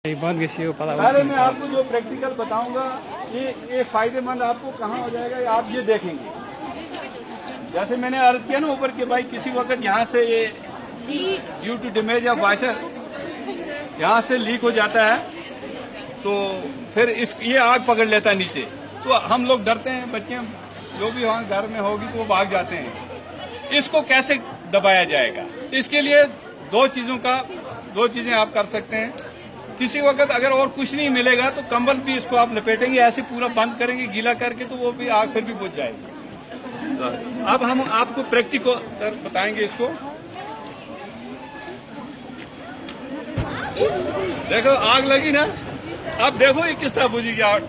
पहले मैं आपको जो प्रैक्टिकल बताऊंगा ये फायदेमंद आपको कहाँ हो जाएगा ये आप ये देखेंगे। जैसे मैंने अर्ज किया ना ऊपर के भाई किसी वक्त यहाँ से ये due to damage of washer यहाँ से लीक हो जाता है तो फिर ये आग पकड़ लेता है नीचे, तो हम लोग डरते हैं, बच्चे जो भी वहाँ घर में होगी तो वो भाग जाते हैं। इसको कैसे दबाया जाएगा, इसके लिए दो चीजें आप कर सकते हैं। किसी वक्त अगर और कुछ नहीं मिलेगा तो कंबल भी इसको आप लपेटेंगे, ऐसे पूरा बंद करेंगे गीला करके, तो वो भी आग फिर भी बुझ जाएगी। तो अब हम आपको प्रैक्टिकल बताएंगे इसको। देखो आग लगी ना, अब देखो ये किस तरह बुझेगी आग।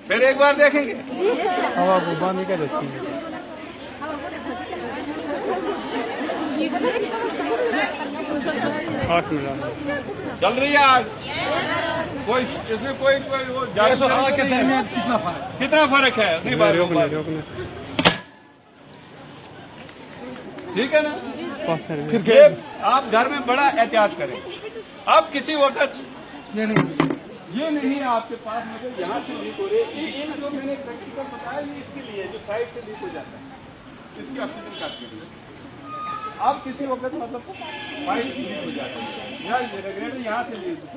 फिर एक बार देखेंगे। हवा बुझाने का देखती है। चल रही है आग, कोई इसमें कोई वो कितना फर्क है नहीं बात, ठीक है ना। फिर ये आप घर में बड़ा एहतियात करें। अब किसी वक्त ये नहीं है आपके पास, मतलब यहाँ से लीक हो रही है, ये जो मैंने प्रैक्टिकल बताया ये इसके लिए जो साइड से लीक हो जाता है, इसकी ऑक्सीजन काट के लिए। अब किसी वक्त मतलब पाइप लीक हो जाता है या रेगुलेटर यहाँ से लीक हो,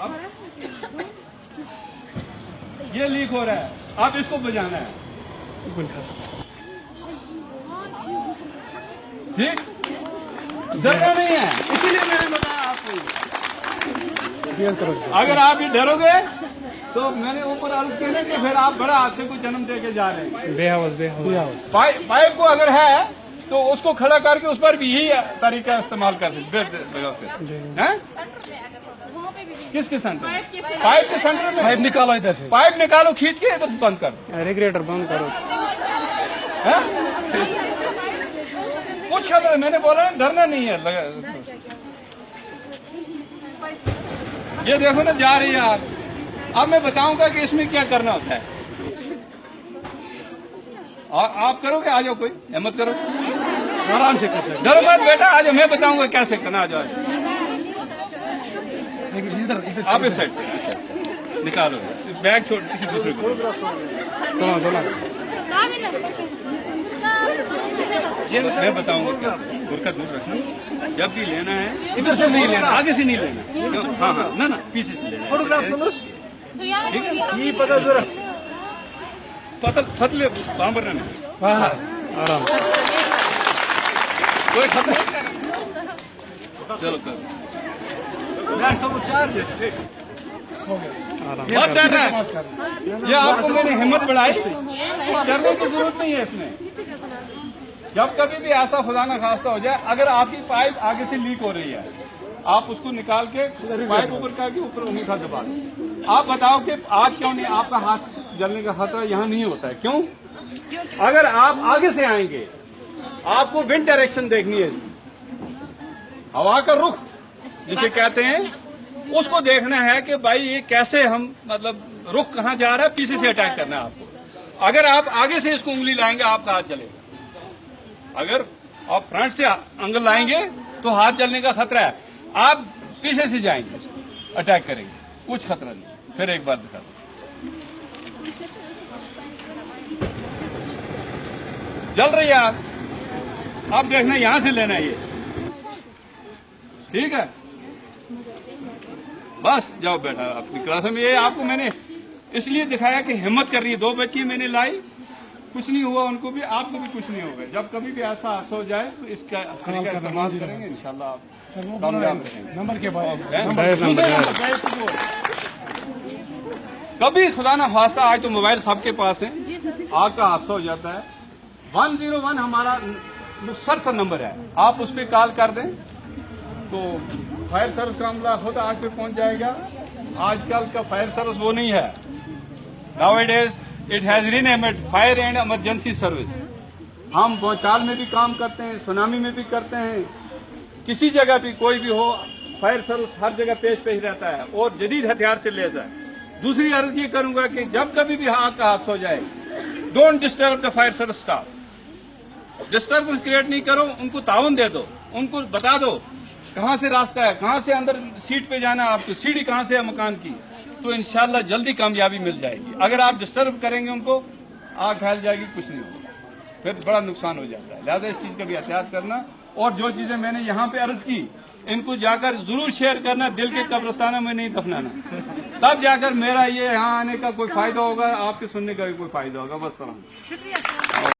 अब ये लीक हो रहा है, अब इसको बुझाना है, ठीक डरना नहीं है, इसीलिए मैंने बताया आपको। अगर आप ये डरोगे तो मैंने ऊपर अर्ज किया कि फिर आप बड़ा हादसे को जन्म दे के जा रहे हैं। पाइप को अगर है तो उसको खड़ा करके उस पर भी यही तरीका इस्तेमाल कर सकते हैं। किसके सेंटर में? पाइप के सेंटर में पाइप निकालो, इधर से पाइप निकालो, खींच के इधर से बंद कर, रेगुलेटर बंद करो। कुछ खबर मैंने बोला डरना नहीं है। ये देखो ना जा रही है आग। अब मैं बताऊंगा कि इसमें क्या करना होता है, और आप करोगे? आ जाओ, कोई हिम्मत करो, आराम से कर सकते। डरो मत बेटा, आ जाओ, मैं बताऊंगा कैसे करना। आ जाओ, आप इस साइड से निकालो, बैग छोड़ किसी दूसरे को। मैं बताऊंगा क्या, बुरका दूर रखना, जब भी लेना है इधर से नहीं लेना, आगे से नहीं लेना। हाँ हाँ ना पीछे से लेना। फोटोग्राफ ये पता जरा पतले बांबर ना आराम, कोई खतरा। चलो कर बहुत ज्यादा है। ये आपको मैंने हिम्मत बढ़ाई, डरने की जरूरत नहीं है इसमें। जब कभी भी ऐसा खुदा ना खास्ता हो जाए, अगर आपकी पाइप आगे से लीक हो रही है, आप उसको निकाल के पाइप ऊपर करके ऊपर अंगूठा दबा दो। आप बताओ कि आग क्यों नहीं, आपका हाथ जलने का खतरा यहाँ नहीं होता है, क्यों? अगर आप आगे से आएंगे, आपको विंड डायरेक्शन देखनी है, हवा का रुख जिसे कहते हैं, उसको देखना है कि भाई ये कैसे हम मतलब रुख कहाँ जा रहा है, पीछे से अटैक करना है आपको। अगर आप आगे से इसको उंगली लाएंगे, आपका हाथ चलेगा। अगर आप फ्रंट से एंगल लाएंगे तो हाथ चलने का खतरा है। आप पीछे से जाएंगे, अटैक करेंगे, कुछ खतरा नहीं। फिर एक बार दिखा दो, जल रही है आग, आप देखना यहां से लेना है ये, ठीक है। बस जाओ बेटा अपनी क्लास में। ये आपको मैंने इसलिए दिखाया कि हिम्मत कर रही है। 2 बच्ची मैंने लाई, कुछ नहीं हुआ उनको भी, आपको भी कुछ नहीं होगा। जब कभी भी ऐसा हादसा हो जाए तो इसका इस्तेमाल करेंगे, इंशाल्लाह आप कामयाब रहेंगे। नंबर के बाद कभी खुदा ना खास्ता, आज तो मोबाइल सबके पास है, आग का हादसा हो जाता है, 101 हमारा मुसलसल नंबर है, आप उस पर कॉल कर दें तो फायर सर्विस का अमला खुद आग पे पहुंच जाएगा। आजकल का फायर सर्विस वो नहीं है, nowadays it has renamed fire and emergency service. हम भूचाल में भी काम करते हैं, सुनामी में भी करते हैं, किसी जगह भी कोई भी हो, फायर सर्विस हर जगह पेश रहता है और जदीद हथियार से ले जाए। दूसरी अर्ज ये करूंगा कि जब कभी भी आग का हादसा हो जाए, don't disturb the fire service staff, disturbance create नहीं करो, उनको ताउन दे दो, उनको बता दो कहाँ से रास्ता है, कहाँ से अंदर सीट पे जाना है आपको, सीढ़ी कहाँ से है मकान की, तो इंशाल्लाह जल्दी कामयाबी मिल जाएगी। अगर आप डिस्टर्ब करेंगे उनको, आग फैल जाएगी, कुछ नहीं होगा, फिर बड़ा नुकसान हो जाता है। लिहाजा इस चीज़ का भी एहतियात करना, और जो चीज़ें मैंने यहाँ पे अर्ज की इनको जाकर जरूर शेयर करना, दिल के कब्रिस्तानों में नहीं दफनाना, तब जाकर मेरा ये यहाँ आने का कोई फायदा होगा, आपके सुनने का भी कोई फायदा होगा। बस सलाम।